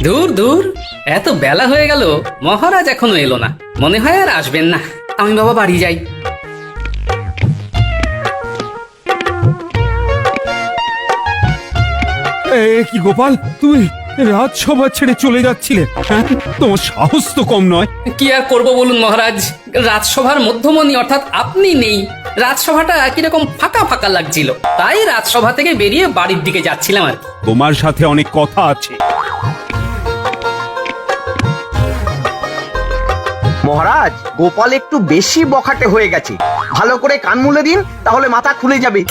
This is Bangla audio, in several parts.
দূর দূর, এত বেলা হয়ে গেল, মহারাজ এখনো এলো না। মনে হয় আর আসবেন না। আমি বাবা বাড়ি যাই। কি গোপাল, তুমি রাজসভা ছেড়ে চলে যাচ্ছিলে? হ্যাঁ, তোমার সাহস তো কম নয়। কি আর করব বলুন মহারাজ, রাজসভার মধ্যমণি অর্থাৎ আপনি নেই। রাজসভাটা কিরকম ফাঁকা ফাঁকা লাগছিল, তাই রাজসভা থেকে বেরিয়ে বাড়ির দিকে যাচ্ছিলাম আর কি। তোমার সাথে অনেক কথা আছে। মহারাজ, গোপাল একটু বেশি বখাটে হয়ে গেছে। ভালো করে কান মুলে দিন, তাহলে মাথা খুলে যাবে।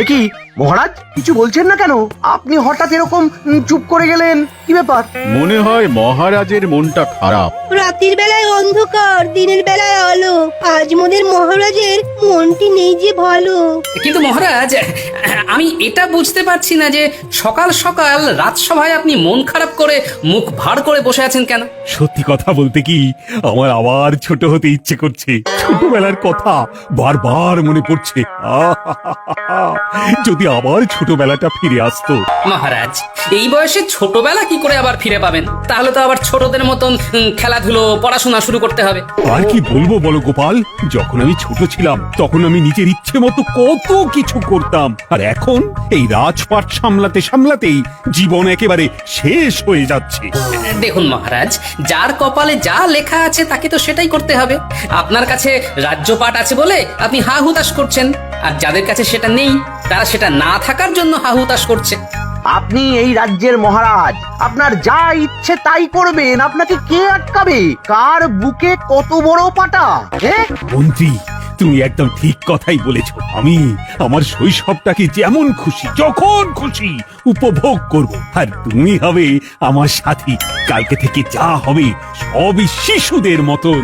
কি মহারাজ, কিছু বলছেন না কেন? আপনি হঠাৎ এরকম চুপ করে গেলেন, কি ব্যাপার? মনে হয় মহারাজের মনটা খারাপ। রাতের বেলায় অন্ধকার, দিনের বেলায় আলো। আজ মোদের মহারাজের মনটি নেই যে ভালো। কিন্তু মহারাজ, আমি এটা বুঝতে পারছি না যে সকাল সকাল রাজসভায় আপনি মন খারাপ করে মুখ ভার করে বসে আছেন কেন? সত্যি কথা বলতে কি, আমার আবার ছোট হতে ইচ্ছে করছে। ছোটবেলার কথা বারবার মনে পড়ছে। যদি আবার ছোটবেলাটা ফিরে আসতো। মহারাজ, এই বয়সে ছোটবেলা কি করে আবার ফিরে পাবেন? তাহলে তো আবার ছোটদের মতন খেলাধুলো, পড়াশোনা শুরু করতে হবে। আর কি বলবো বলো গোপাল, যখন আমি ছোট ছিলাম তখন আমি নিজের ইচ্ছে মতো কত কিছু করতাম, আর এখন এই রাজপাট সামলাতে সামলাতেই জীবন একেবারে শেষ হয়ে যাচ্ছে। দেখুন মহারাজ, যার কপালে যা লেখা আছে তাকে তো সেটাই করতে হবে। আপনার কাছে রাজ্যপাট আছে বলে আপনি হা হুতাশ করছেন, আর যাদের কাছে সেটা নেই তারা সেটা না থাকার জন্য হা হুতাশ করছে। আপনি এই রাজ্যের মহারাজ, আপনার যা ইচ্ছে তাই করবেন। আপনাকে কে আটকাবে? কার বুকে কত বড় পাটা? হ্যাঁ মন্ত্রী, তুমি একদম ঠিক কথাই বলেছ। আমি আমার শৈশবটাকে যেমন খুশি, যখন খুশি উপভোগ করব, আর তুমি হবে আমার সাথী। কালকে থেকে যা হবে সবই শিশুদের মতন।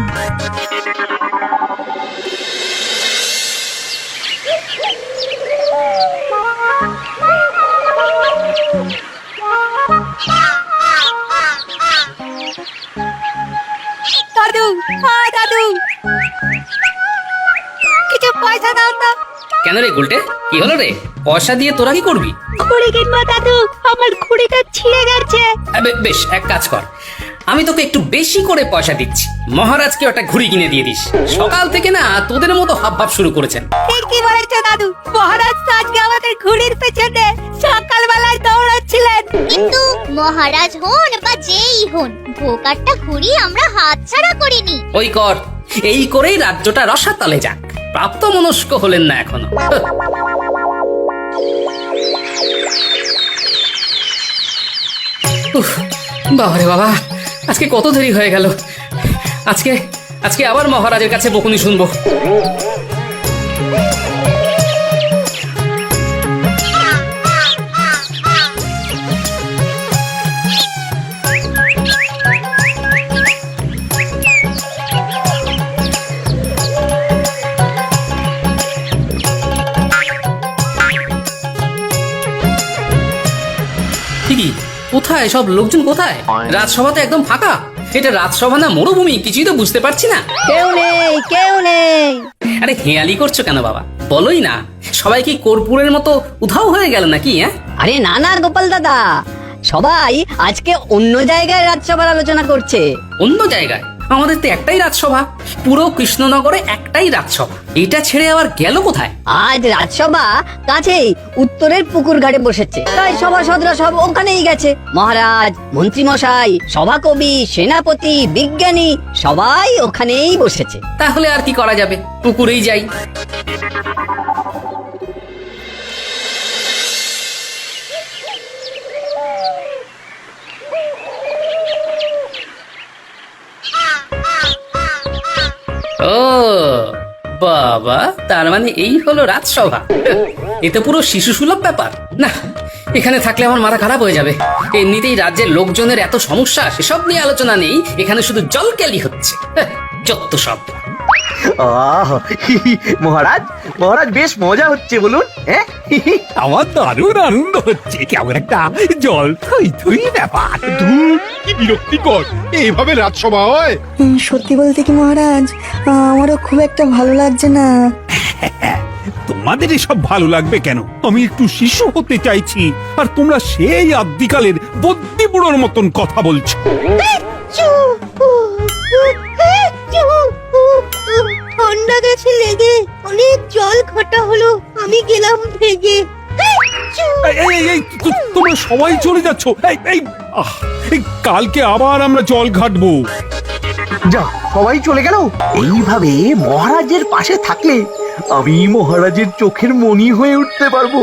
দাদু, দাদু, কিছু পয়সা দাও তো। কেন রে গুলটে, কি হলো রে? পয়সা দিয়ে তোরা কি করবি? ঘুড়ি কিনবো দাদু, আমার ঘুড়িটা ছিঁড়ে গেছে। বেশ, এক কাজ কর, আমি তোকে একটু বেশি করে পয়সা দিচ্ছি। মহারাজকে একটা ঘুড়ি কিনে দিয়ে দিস। সকাল থেকে না তোদের মতো হাব ভাব শুরু করেছেন। ঠিকই বলেছে দাদু, মহারাজ তো আজকে আমাদের ঘুড়ির পেছনে সকালবেলায় দৌড়াচ্ছিলেন। কিন্তু মহারাজ হন বা যেই হন, ভোকারটা ঘুরি আমরা হাতছাড়া করিনি। ওই কর, এই করেই রাজ্যটা রসাতলে যাক। প্রাপ্ত মনস্ক হলেন না এখনো। বাবারে বাবা, আজকে কত দেরি হয়ে গেল। আজকে আজকে আবার মহারাজের কাছে বকুনি শুনবো। কোথায় সব লোকজন? কোথায়? রাজসভাতে একদম ফাঁকা। এটা রাজসভা না মরুভূমি, কিছুই তো বুঝতে পারছি না। কেউ নেই, কেউ নেই। আরে হেয়ালি করছো কেন বাবা? বলোই না, সবাই কি কর্পূরের মতো উধাও হয়ে গেল নাকি? হ্যাঁ, আরে না না গোপাল দাদা, সবাই আজকে অন্য জায়গায় রাজসভার আলোচনা করছে। অন্য জায়গায়? আমাদের তো একটাই রাজসভা, পুরো কৃষ্ণনগরে একটাই রাজসভা। এটা ছেড়ে আবার গেল কোথায়? আজ রাজসভা কাছেই উত্তরের পুকুর ঘাটে বসেছে, তাই সভাসদরা সব ওখানেই গেছে। মহারাজ, মন্ত্রী মশাই, সভাকবি, সেনাপতি, বিজ্ঞানী সবাই ওখানেই বসেছে। তাহলে আর কি করা যাবে, পুকুরেই যাই। ও বাবা, তার মানে এই হলো রাজসভা। এ তো পুরো শিশু সুলভ ব্যাপার। না, এখানে থাকলে আমার মাথা খারাপ হয়ে যাবে। এমনিতেই রাজ্যের লোকজনের এত সমস্যা, সেসব নিয়ে আলোচনা নেই। এখানে শুধু জলকেলি হচ্ছে, যত সব। মহারাজ, মহারাজ বেশ মজা হচ্ছে বলুন। হ্যাঁ, আমার দারুণ আনন্দ হচ্ছে। কেমন একটা জল থই থই ব্যাপার। কি বিরক্তিকর, এইভাবে রাজসভা হয়? সত্যি বলতে কি মহারাজ, আমারও খুব একটা ভালো লাগছে না। তোমাদের এসব ভালো লাগবে কেন? আমি একটু শিশু হতে চাইছি, আর তোমরা সেই আদিকালের বদ্যি বুড়োর মতন কথা বলছো? ঠান্ডা গেছে লেগে, অনেক জল ঘাটা হলো, আমি গেলাম ভেগে। তোমরা সবাই চলে যাচ্ছ? এই কালকে আবার আমরা জল ঘাটবো। যা, সবাই চলে গেল। এইভাবে মহারাজের পাশে থাকলে আমি মহারাজের চোখের মণি হয়ে উঠতে পারবো।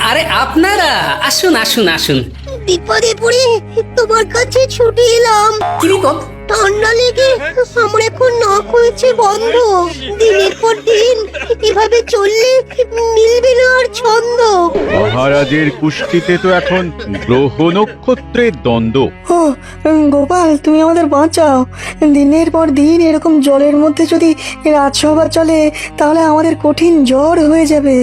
আরে আপনারা আসুন আসুন আসুন। বিপদে পড়ে তোমার কাছে ছুটে এলাম। কি বিপদ? ঠান্ডা লেগে আমার এখন নাক হয়েছে বন্ধ। দিনের পর দিন এভাবে চললে মিলবে না আর ছন্দ। মহারাজের কুষ্ঠিতে তো এখন গ্রহ নক্ষত্রের দ্বন্দ্ব। ও গোপাল, তুমি আমাদের বাঁচাও। দিনের পর দিন এরকম জলের মধ্যে যদি রাজসভা চলে তাহলে আমাদের কঠিন জ্বর হয়ে যাবে।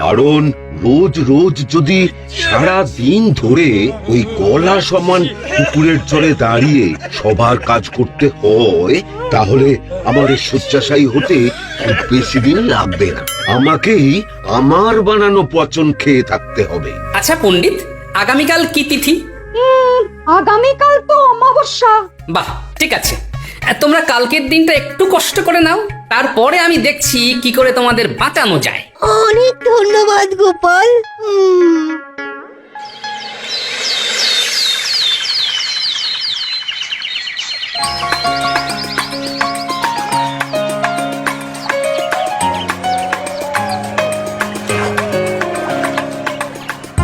কারণ রোজ রোজ যদি সারা দিন ধরে ওই গলা সমান পুকুরের জলে দাঁড়িয়ে সবার কাজ করতে হয়, তাহলে আমার শয্যাশায়ী হতে খুব বেশি দিন লাগবে না। আমাকেই আমার বানানো পচন খেয়ে থাকতে হবে। আচ্ছা পণ্ডিত, আগামীকাল কি তিথি? আগামীকাল তো অমাবস্যা। বাহ, ঠিক আছে। তোমরা কালকের দিনটা একটু কষ্ট করে নাও, তারপরে আমি দেখছি কি করে তোমাদের বাঁচানো যায়। অনেক ধন্যবাদ গোপাল।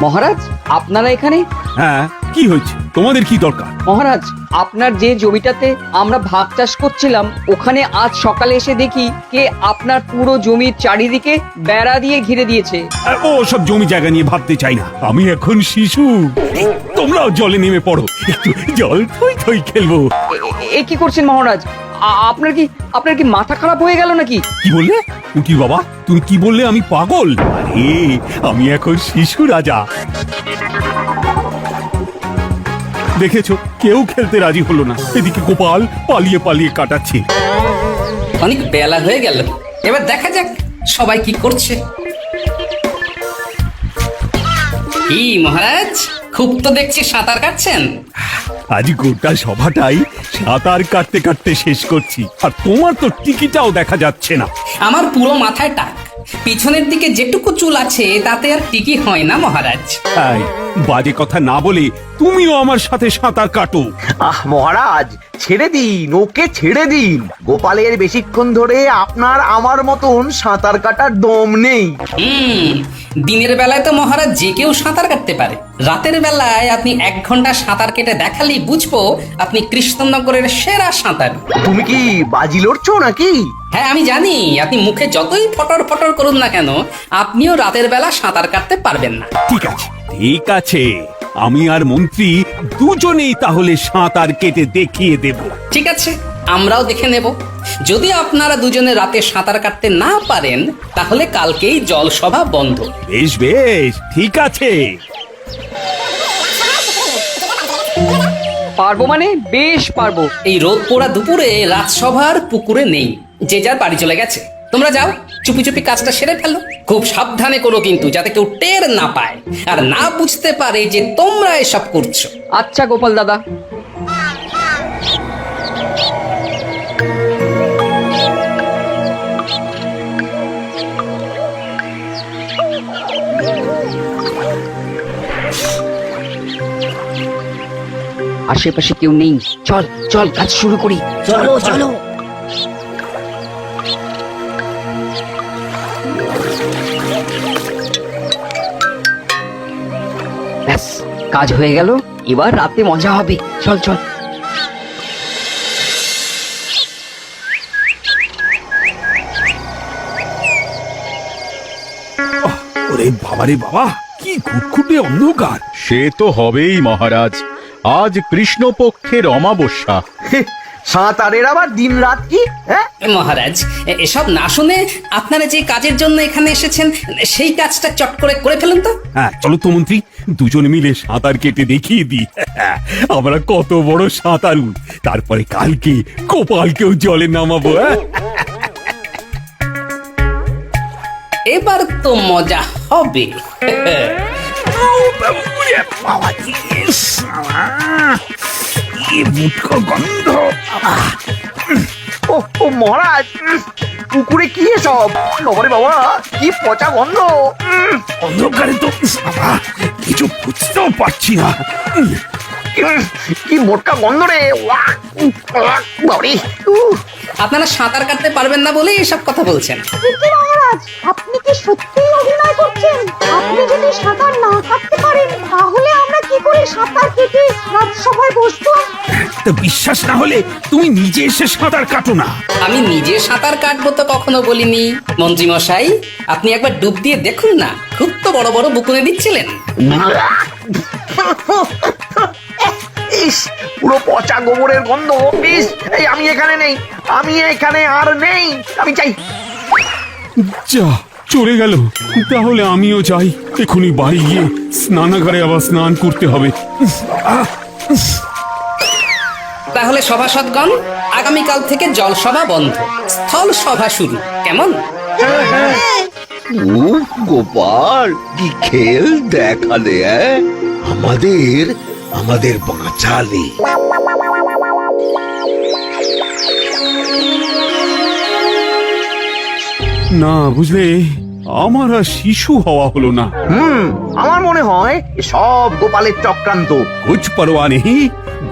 মহারাজ, আপনারা এখানে? হ্যাঁ, কি হয়েছে? তোমাদের কি দরকার? মহারাজ, আপনার যে জমিটাতে আমরা ভাগ চাষ করছিলাম, ওখানে আজ সকালে এসে দেখি কে আপনার পুরো জমির চারিদিকে বেড়া দিয়ে ঘিরে দিয়েছে। ও সব জমি জায়গা নিয়ে ভাবতে চাই না, আমি এখন শিশু। তোমরাও জলে নেমে পড়ো, একটু জল থই থই খেলবো। এ কি করছেন মহারাজ? আপনার কি মাথা খারাপ হয়ে গেল নাকি? কি বললে উকি বাবা? তুমি কি বললে? আমি পাগল? আরে আমি এখন শিশু রাজা। দেখেছো, কেউ খেলতে রাজি হলো না। এদিকে গোপাল পালিয়ে পালিয়ে কাটাচ্ছে। অনেক বেলা হয়ে গেল, এবার দেখা যাক সবাই কি করছে। কি মহারাজ, খুব তো দেখছি সাঁতার কাটছেন। আজ গোটা সভাটাই সাঁতার কাটতে কাটতে শেষ করছি, আর তোমার তো টিকিটাও দেখা যাচ্ছে না। আমার পুরো মাথায় টাক, পিছনের দিকে যেটুকু চুল আছে তাতে আর টিকি হয় না মহারাজ। তাই বাজে কথা না বলে তুমিও আমার সাথে সাঁতার কাটো। মহারাজ, ছেড়ে দিন, ওকে ছেড়ে দিন। গোপালের বেশিক্ষণ ধরে আপনার আমার মতন সাঁতার কাটার দম নেই। দিনের বেলায় তো মহারাজ যে কেউ সাঁতার কাটতে পারে, রাতের বেলায় আপনি 1 ঘন্টা সাঁতার কেটে দেখালেই বুঝবো আপনি কৃষ্ণনগরের সেরা সাঁতার। তুমি কি বাজি লড়ছো নাকি? হ্যাঁ, আমি জানি আপনি মুখে যতই ফটর ফটর করুন না কেন, আপনিও রাতের বেলা সাঁতার কাটতে পারবেন না। ঠিক আছে, ঠিক আছে, আমি আর মন্ত্রী দুজনেই তাহলে সাঁতার কেটে দেখিয়ে দেব। ঠিক আছে, আমরাও দেখে নেব। যদি আপনারা দুজনে রাতে সাঁতার কাটতে না পারেন, তাহলে কালকেই জলসভা বন্ধ। বেশ বেশ, ঠিক আছে। পারবো মানে বেশ পারবো। এই রোদ পোড়া দুপুরে রাজসভার পুকুরে নেই, যে যার বাড়ি চলে গেছে। তোমরা যাও, চুপি চুপি কাজটা সেরে ফেলো। খুব সাবধানে করো কিন্তু, যাতে কেউ টের না পায় আর না বুঝতে পারে যে তোমরা এসব করছো। আচ্ছা গোপাল দাদা। আশেপাশে কেউ নেই, চল চল কাজ শুরু করি। চলো চলো। ব্যাস, কাজ হয়ে গেল, এবার রাতে মজা হবে। চল চল। ওরে বাবারে বাবা, কি ঘুটঘুটে অন্ধকার। সে তো হবেই মহারাজ, আজ কৃষ্ণপক্ষের অমাবস্যা। সাঁতারের আবার দিন রাত কি? হ্যাঁ, মহারাজ, এসব না শুনে আপনারা যে কাজের জন্য এখানে এসেছেন সেই কাজটা চট করে করে ফেলুন তো। হ্যাঁ চলো তো মন্ত্রী, দুজনে মিলে সাঁতার কেটে দেখিয়ে দিই আমরা কত বড় সাঁতারু। তারপরে কালকে গোপালকেও জলে নামাবো। হ্যাঁ এবার তো মজা হবে। ও মহারাজ, পুকুরে কি এসব? বাবারে বাবা, কি পচা গন্ধ! অন্ধকারে তো কিছু বুঝতেও পারছি না। কি মোটকা গন্ধ রে! বাবারে! আপনারা সাঁতার কাটতে পারবেন না বলেই এসব কথা বলছেন। মহারাজ, আপনি কি সত্যিই অভিনয় করছেন? আপনি যদি সাঁতার না কাটতে পারেন তাহলে আমরা কি করে সাঁতার কেটে রাজসভায় বসবো? তো বিশ্বাস না হলে তুমি নিজে এসে সাঁতার কাটো না। আমি নিজে সাঁতার কাটবো তো কখনো বলিনি। মন্ত্রী মশাই, আপনি একবার ডুব দিয়ে দেখুন না, খুব তো বড় বড় বুকুনে দিচ্ছিলেন। ইস, পুরো পচা গোবরের গন্ধ! ইস, এই আমি এখানে নেই, আমি এখানে আর নেই, আমি চাই। যা চলে গেল, তাহলে আমিও যাই। এখনই বাড়ি গিয়ে স্নানাগারে আবার স্নান করতে হবে। তাহলে সভাসদগণ, আগামীকাল থেকে জলসভা বন্ধ, স্থল সভা শুরু, কেমন? গোপাল, কি খেল দেখালে! আমাদের আমাদের বাঁচালে। না বুঝলে, আমার আর শিশু হওয়া হলো না। আমার মনে হয় সব গোপালের চক্রান্ত। কুছ পরোয়া নেই,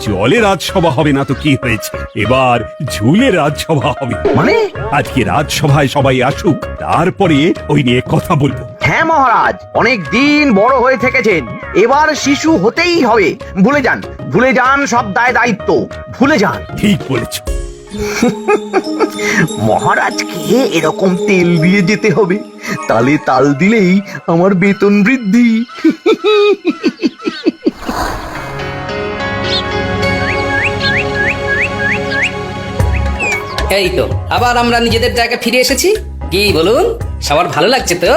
জলে রাজসভা হবে না তো কি হয়েছে, এবার ঝুলে রাজসভা হবে। মানে? আজকে রাজসভায় সবাই আসুক, তারপরে ওই নিয়ে কথা বলবো। হ্যাঁ মহারাজ, অনেক দিন বড় হয়ে থেকেছেন, এবার শিশু হতেই হবে। ভুলে যান, ভুলে যান সব দায় দায়িত্ব, ভুলে যান। ঠিক বলেছ। মহারাজকে এরকম তেল দিয়ে যেতে হবে, তালে তাল দিলেই আমার বেতন বৃদ্ধি। এই তো আবার আমরা নিজেদের জায়গায় ফিরে এসেছি। কি বলুন, সবার ভালো লাগছে তো?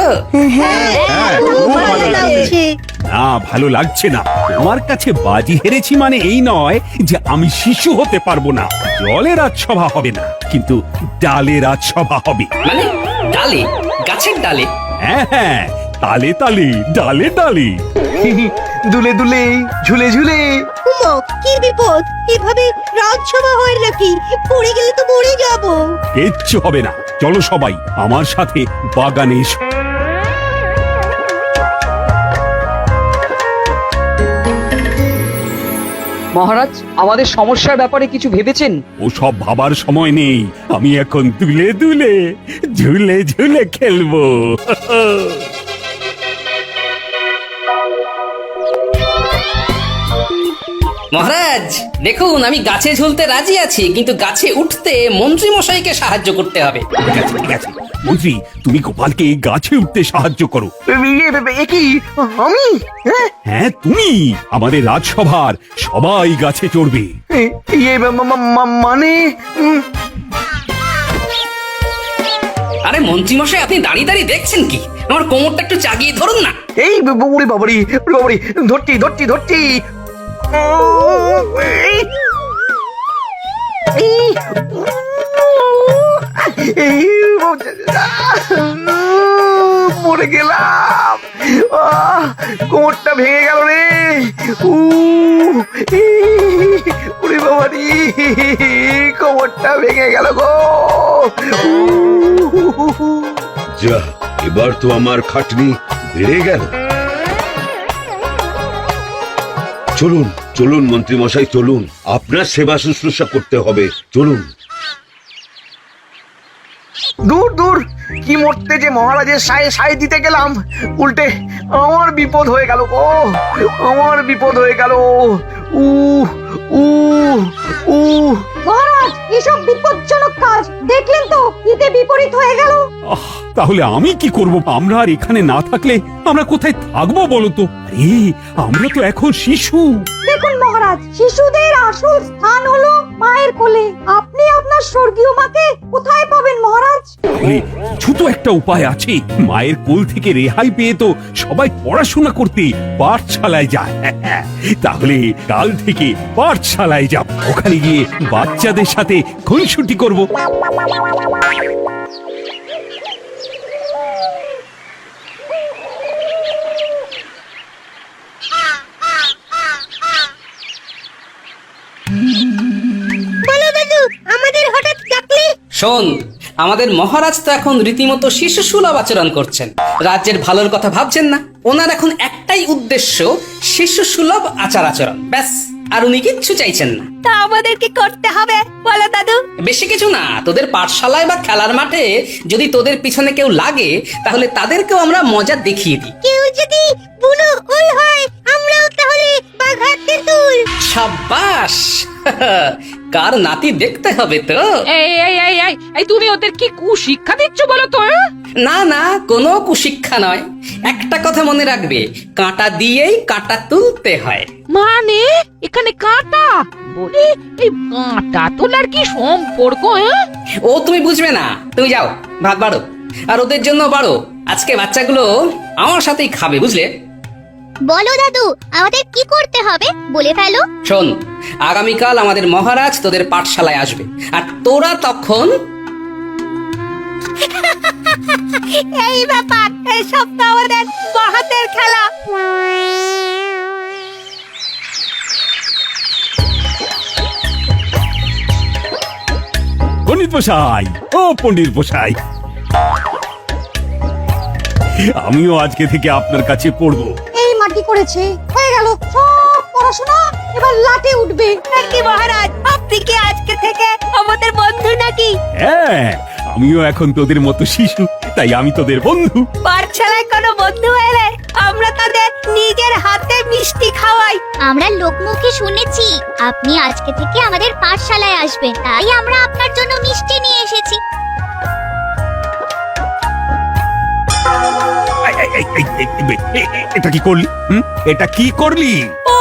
না, ভালো লাগছে না। আমার কাছে বাজি হেরেছি মানে এই নয় যে আমি শিশু হতে পারবো না। জলে রাজসভা হবে না, কিন্তু ডালে রাজসভা হবে। মানে ডালে, গাছের ডালে? হ্যাঁ হ্যাঁ, তালে তালে, ডালে ডালে। দুলে দুলে, ঝুলে ঝুলে। উমা, কি বিপদ! এভাবে রাজসভা হয় নাকি? পড়ে গেলে তো মরে যাব। কিচ্ছু হবে না, চলো সবাই আমার সাথে বাগানে এসো। মহারাজ, আমাদের সমস্যার ব্যাপারে কিছু ভেবেছেন? ও সব ভাবার সময় নেই, আমি এখন দুলে দুলে, ঝুলে ঝুলে খেলবো। মহারাজ দেখুন, আমি গাছে ঝুলতে রাজি আছি, কিন্তু গাছে উঠতে মন্ত্রী মশাইকে সাহায্য করতে হবে। ঠিক আছে ঠিক আছে, মন্ত্রী তুমি গোপালকে গাছে উঠতে সাহায্য করো। এ কি আমি? হ্যাঁ, হ্যাঁ তুমি, আমাদের রাজসভার সবাই গাছে চড়বে। ইয়ে মানে আরে মন্ত্রী মশাই, আপনি দাঁড়িয়ে দাঁড়িয়ে দেখছেন কি? আমার কোমরটা একটু চাগিয়ে ধরুন না। এই বাবুরি বাবুরি বাবুরি, ধরছি ধরছি ধরছি। মরে গেলাম, কোমরটা ভেঙে গেল রে। উরে বাবারি, কোমরটা ভেঙে গেল গো। যা, এবার তো আমার খাটনি বেড়ে গেল। চলুন চলুন মন্ত্রী মশাই, চলুন, আপনার সেবা শুশ্রূষা করতে হবে, চলুন। দূর দূর, কি মরতে যে মহারাজের সায়ে সায়ে দিতে গেলাম, উল্টে আমার বিপদ হয়ে গেল গো, আমার বিপদ হয়ে গেল। উ উ উ মহারাজ, এসব বিপজ্জনক কাজ দেখলেন তো, হিতে বিপরীত হয়ে গেল। তাহলে আমি কি করব? আমরা আর এখানে না থাকলে আমরা কোথায় থাকবো বলো তো? আরে আমরা তো এখন শিশু। দেখুন মহারাজ, মহারাজ, শিশুদের আসল স্থান হলো মায়ের কোলে। আপনি আপনার স্বর্গীয় মাকে কোথায় পাবেন মহারাজ? তাহলে কিছু তো একটা উপায় আছে। মায়ের কোল থেকে রেহাই পেয়ে তো সবাই পড়াশোনা করতে পাঠশালায় যায়। তাহলে কাল থেকে পাঠশালায় যাব, ওখানে গিয়ে বাচ্চাদের সাথে খুনসুটি করব। বলো দাদু, আমাদের হঠাৎ ডাকলে? শোন, আমাদের মহারাজ তো এখন রীতিমতো শিশু সুলভ আচরণ করছেন। রাজ্যের ভালোর কথা ভাবছেন না। ওনার এখন একটাই উদ্দেশ্য, শিশু সুলভ আচার আচরণ, ব্যাস। আর উনি কিচ্ছু চাইছেন না। তা আমাদের কি করতে হবে বলো দাদু? বেশি কিছু না, তোদের পাঠশালায় বা খেলার মাঠে যদি তোদের পিছনে কেউ লাগে, তাহলে তাদেরকেও আমরা মজা দেখিয়ে দিই। কেউ যদি বুনো ওই হয়, আমরাও তাহলে বাঘা তেঁতুল। সাবাস! কার নাতি দেখতে হবে তো। এই তুমি ওদের কি কুশিক্ষা দিচ্ছ বলো তো? না না, কোনো কুশিক্ষা নয়। একটা কথা মনে রাখবে, কাঁটা দিয়েই কাঁটা তুলতে হয়। মানে এখানে কাঁটা বলে এই কাঁটা তোলার কি সম্পর্ক? ও তুমি বুঝবে না, তুমি যাও ভাত বাড়ো, আর ওদের জন্য বাড়ো। আজকে বাচ্চাগুলো আমার সাথেই খাবে, বুঝলে? বলো দাদু, আমাদের কি করতে হবে বলে ফেলো। শোন, আগামীকাল আমাদের মহারাজ তোদের পাঠশালায় আসবে, আর তোরা তখন এই ব্যাপার, এই সপ্তাহ আমাদের বাহাতের খেলা। পণ্ডিত মশাই, ও পণ্ডিত মশাই, আমিও আজকে থেকে আপনার কাছে পড়বো। এই মাটি করেছে, হয়ে গেল সব পড়াশোনা, এবার লাটে উঠবে। কি মহারাজ, আপনি কি আজকে থেকে আমাদের বন্ধু নাকি? হ্যাঁ, আমিও এখন তোদের মতো শিশু, তাই আমি তোদের বন্ধু। পাঠশালায় কোনো বন্ধু এলে আমরা তাদের নিজের হাতে মিষ্টি খাওয়াই। আমরা লোকমুখে শুনেছি আপনি আজকে থেকে আমাদের পাঠশালায় আসবেন, তাই আমরা আপনার জন্য মিষ্টি নিয়ে এসেছি। এটা কি করলি? এটা কি করলি? ও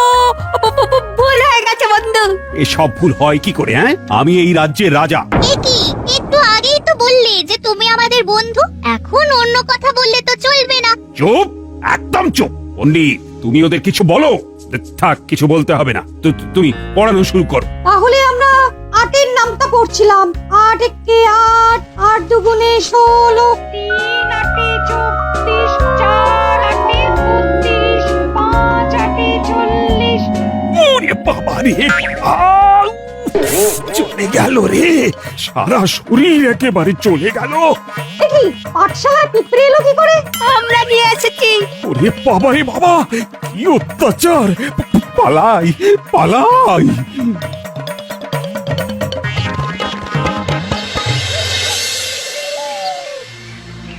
ভুল হয়ে গেছে বন্ধু। এসব ভুল হয় কি করে? হ্যাঁ, আমি এই রাজ্যের রাজা। এ কি, একটু আগেই তো বললে যে তুমি আমাদের বন্ধু, এখন অন্য কথা বললে তো চলবে না। চুপ, একদম চুপ। পণ্ডিত, তুমি ওদের কিছু বলো। থাক, কিছু বলতে হবে না, তুমি পড়ানো শুরু করো। তাহলে আমরা আটের নামটা পড়ছিলাম। 8 একে 8, 8 দুগুণে 16, 3 আটে 34, 4 আটে 32, 5 আটে 40। ওরে বাবা রে, চলে গেল রে, সারা শরীর একেবারে চলে গেল। দেখি পাঠশালায় পিঁপড়ে এলো কি করে? আমরা নিয়ে এসেছি। ওরে বাবা রে বাবা, কি অত্যাচার! পালাই পালাই।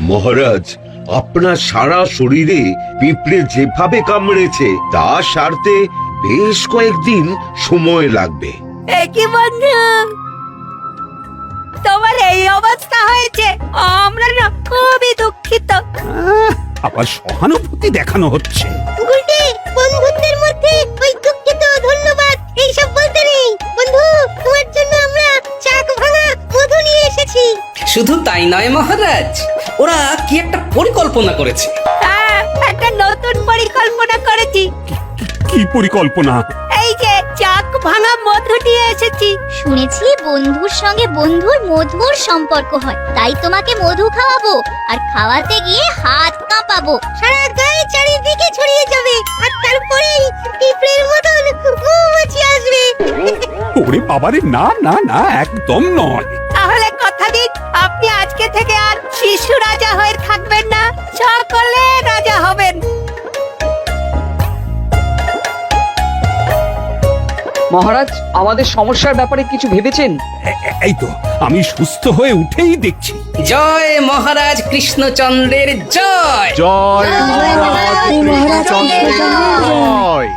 মহারাজ, আপনার সারা শরীরে পিঁপড়ে যেভাবে কামড়েছে তা সারতে বেশ কয়েকদিন সময় লাগবে। কি বন্ধু, তোমার এই অবস্থা হয়েছে, আমরা না খুবই দুঃখিত। আবার সহানুভূতি দেখানো হচ্ছে। গুলটে, বন্ধুত্বের মধ্যে ওই দুঃখিত ধন্যবাদ এইসব বলতে নেই। বন্ধু, তোমার জন্য আমরা চাক ভাঙা মধু নিয়ে এসেছি। শুধু তাই নয় মহারাজ, ওরা কি একটা পরিকল্পনা করেছে। হ্যাঁ, একটা নতুন পরিকল্পনা করেছি। কি পরিকল্পনা? এই যে চাক ভাঙা মধু নিয়ে এসেছি। শুনেছি বন্ধুর সঙ্গে বন্ধুর মধুর সম্পর্ক হয়, তাই তোমাকে মধু খাওয়াবো, আর খাওয়াতে গিয়ে হাত কাঁপাবো, সারা গায়ে চারিদিকে ছড়িয়ে যাবে, আর তারপরেই পিঁপড়ের মতন মৌমাছি আসবে। ওরে বাবারে, না না না, একদম নয়। তাহলে কথা দিন, আপনি আজকে থেকে আর শিশু রাজা হয়ে থাকবেন না, সকলে রাজা হবেন। মহারাজ, আমাদের সমস্যার ব্যাপারে কিছু ভেবেছেন? এই তো, আমি সুস্থ হয়ে উঠেই দেখছি। জয় মহারাজ কৃষ্ণচন্দ্রের জয়। জয় মহারাজ কৃষ্ণচন্দ্রের জয়।